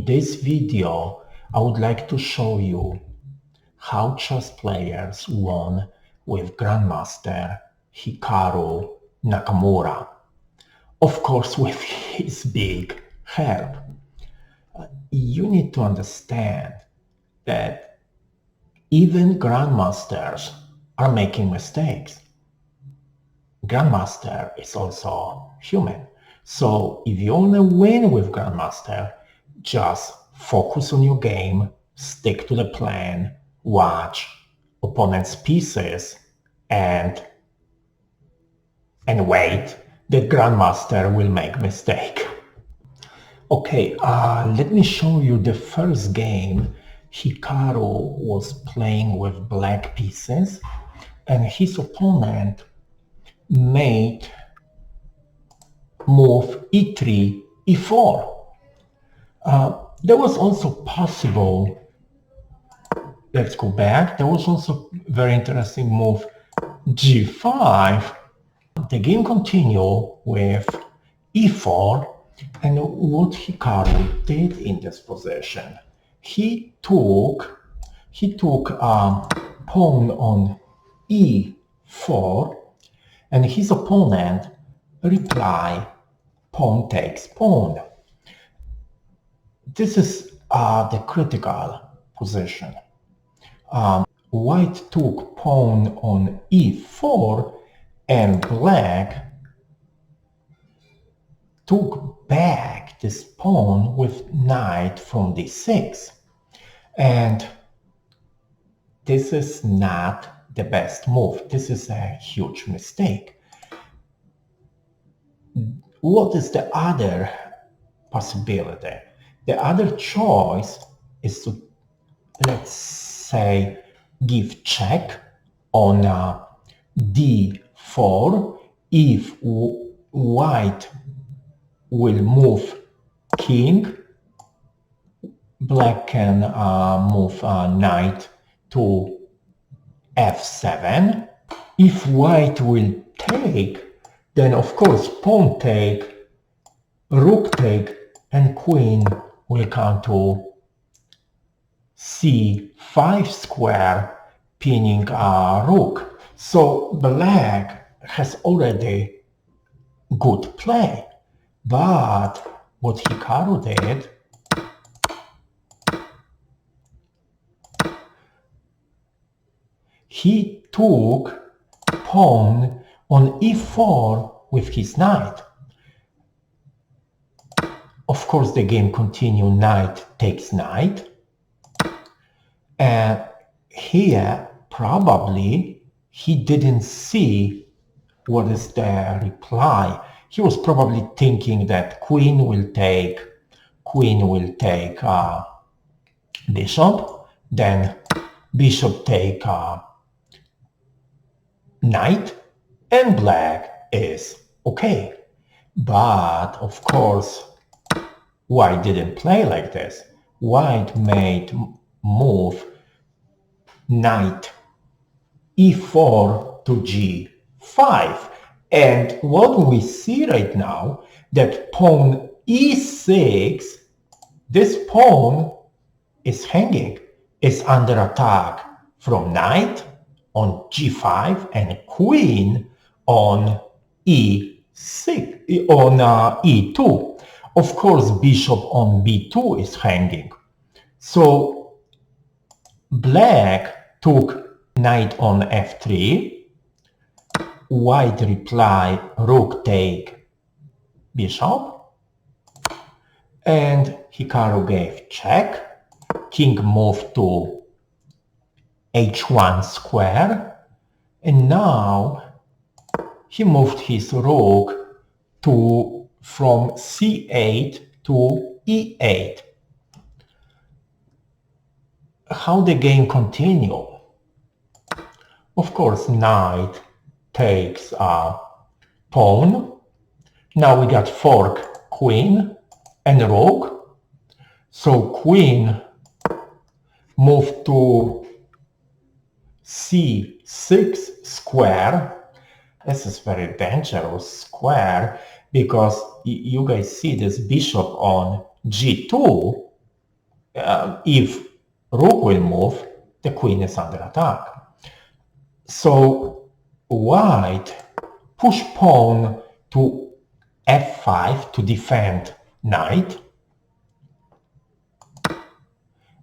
this video, I would like to show you how chess players won with Grandmaster Hikaru Nakamura. Of course, with his big help. You need to understand that even Grandmasters are making mistakes. Grandmaster is also human. So if you want to win with Grandmaster, just focus on your game, stick to the plan, watch opponent's pieces, and wait. The Grandmaster will make mistake. Okay, let me show you the first game. Hikaru was playing with black pieces, and his opponent made move e3, e4. There was also possible, let's go back, there was also very interesting move g5. The game continued with e4, and what Hikaru did in this position, he took pawn on e4, and his opponent replied pawn takes pawn. This is the critical position. White took pawn on e4, and black took back this pawn with knight from d6. And this is not the best move. This is a huge mistake. What is the other possibility? The other choice is to, let's say, give check on d4. If white will move king, black can move knight to f7. If white will take, then of course pawn take, rook take, and queen will come to c5 square, pinning rook. So black has already good play. But what Hikaru did, he took pawn on e4 with his knight. Of course, the game continues, knight takes knight. And here, probably, he didn't see what is the reply. He was probably thinking that queen will take bishop, then bishop take knight, and black is okay. But of course, white didn't play like this. White made move knight e4 to g5. And what we see right now, that pawn e6, this pawn is hanging, is under attack from knight on g5 and queen on e6, on e2. Of course, bishop on b2 is hanging. So black took knight on f3. White reply, rook take bishop, and Hikaru gave check. King moved to h1 square, and now he moved his rook from c8 to e8. How the game continue? Of course, knight takes pawn. Now we got fork queen and rook. So queen moved to c6 square. This is very dangerous square because you guys see this bishop on g2 if rook will move, the queen is under attack. So white push pawn to f5 to defend knight.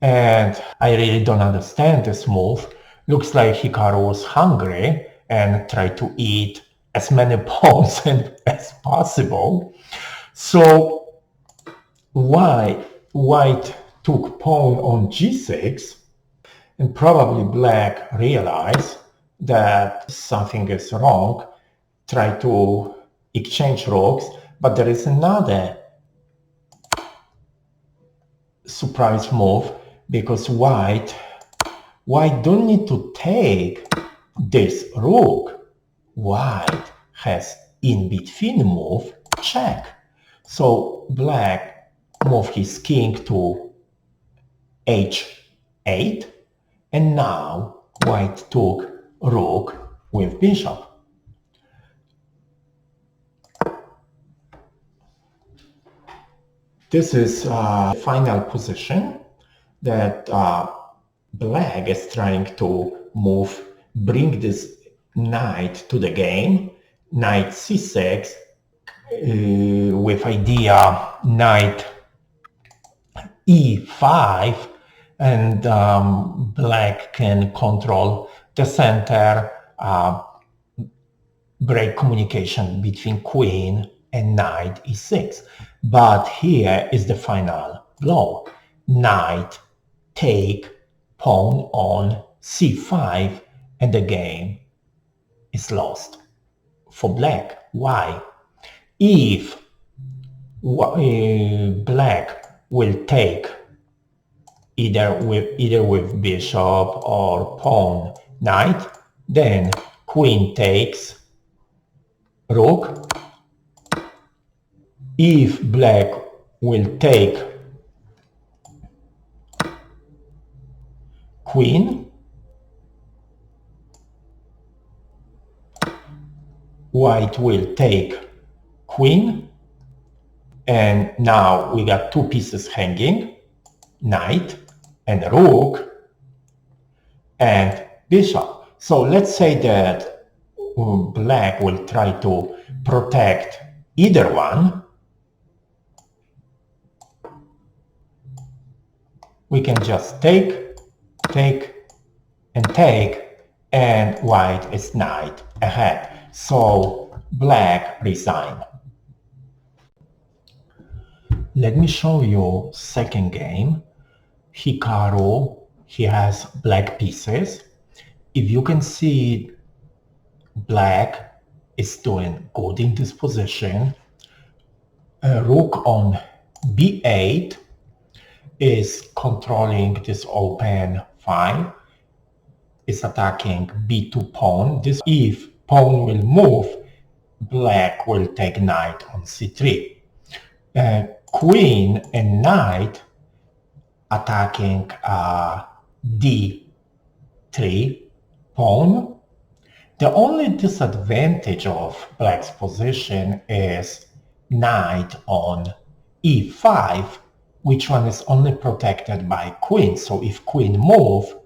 And I really don't understand this move. Looks like Hikaru was hungry and tried to eat as many pawns as possible. So white took pawn on g6, and probably black realized that something is wrong, tried to exchange rooks, but there is another surprise move, because white don't need to take this rook. White has in between move, check. So black moved his king to h8, and now white took rook with bishop. This is final position that black is trying to move, bring this knight to the game, knight c6, with idea knight e5, and black can control the center, break communication between queen and knight e6. But here is the final blow. Knight take pawn on c5, and the game is lost for black. Why? If black will take either with bishop or pawn knight, then queen takes rook. If black will take queen, white will take queen, and now we got two pieces hanging, knight and rook and bishop. So let's say that black will try to protect either one. We can just take, and take, and white is knight ahead. So black resign. Let me show you second game. Hikaru, he has black pieces. If you can see, black is doing good in this position. Rook on b8 is controlling this open file, is attacking b2 pawn. This, if pawn will move, black will take knight on c3. Queen and knight attacking d3 pawn. The only disadvantage of black's position is knight on e5, which one is only protected by queen. So if queen move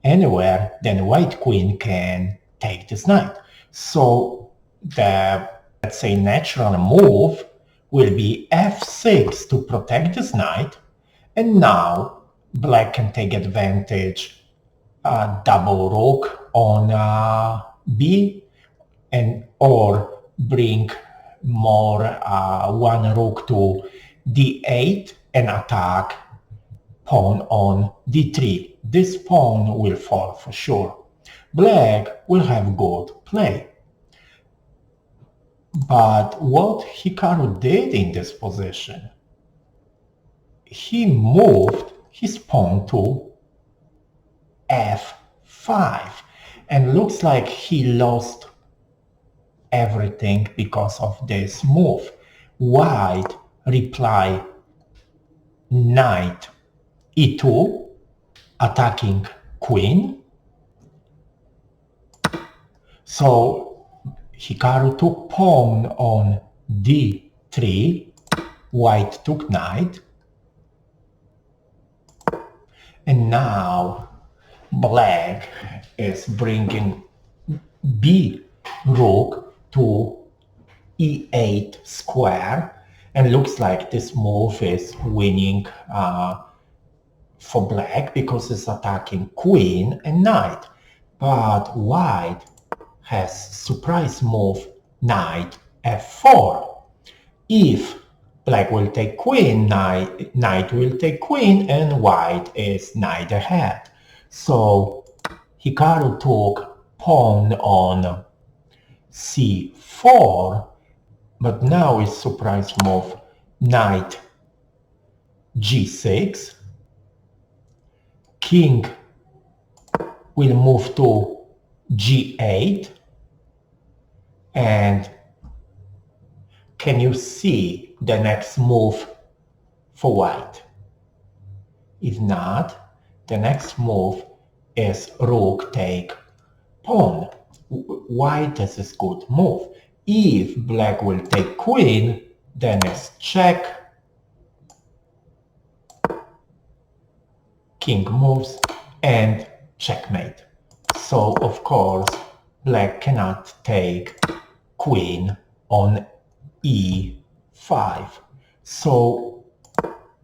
anywhere, then white queen can take this knight. So the, let's say, natural move will be f6 to protect this knight, and now black can take advantage, double rook on b, and or bring more one rook to d8 and attack pawn on d3. This pawn will fall for sure. Black will have good play. But what Hikaru did in this position, he moved his pawn to f5, and looks like he lost everything because of this move. White reply knight e2, attacking queen. So Hikaru took pawn on d3, white took knight, And now black is bringing B rook to E8 square, and looks like this move is winning for black because it's attacking queen and knight. But white has surprise move knight f4. If black will take queen, knight will take queen, and white is knight ahead. So Hikaru took pawn on c4, but now is surprise move knight g6. King will move to g8, and can you see the next move for white? If not, the next move is rook take pawn. White is a good move. If black will take queen, then it's check, king moves, and checkmate. So of course black cannot take queen on e5. So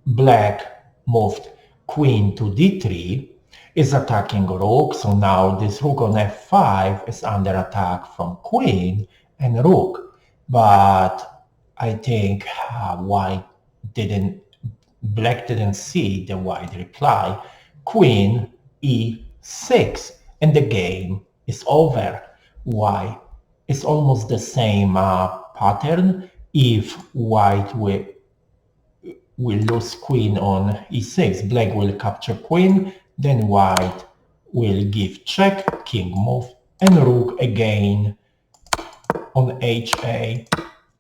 black moved queen to d3, is attacking rook, so now this rook on f5 is under attack from queen and rook. But I think black didn't see the white reply. Queen e6, and the game is over. Why? It's almost the same pattern. If white will lose queen on e6, black will capture queen, then white will give check, king move, and rook again on ha,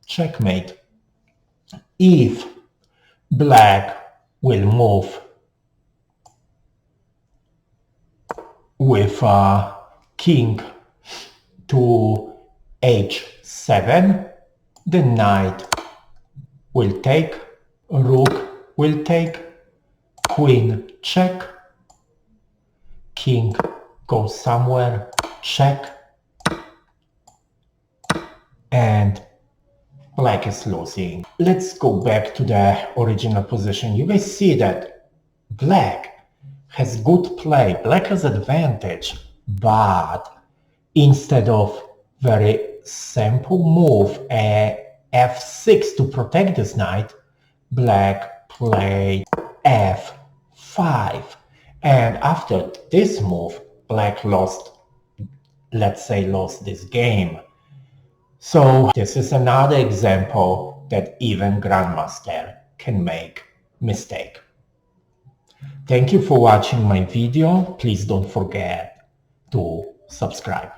checkmate. If black will move with king to h7, the knight will take, rook will take, queen check, king goes somewhere, check, and black is losing. Let's go back to the original position. You guys see that black has good play, black has advantage, but instead of very simple move f6 to protect this knight, black played f5, and after this move black lost, let's say lost this game. So this is another example that even Grandmaster can make mistake. Thank you for watching my video. Please don't forget to subscribe.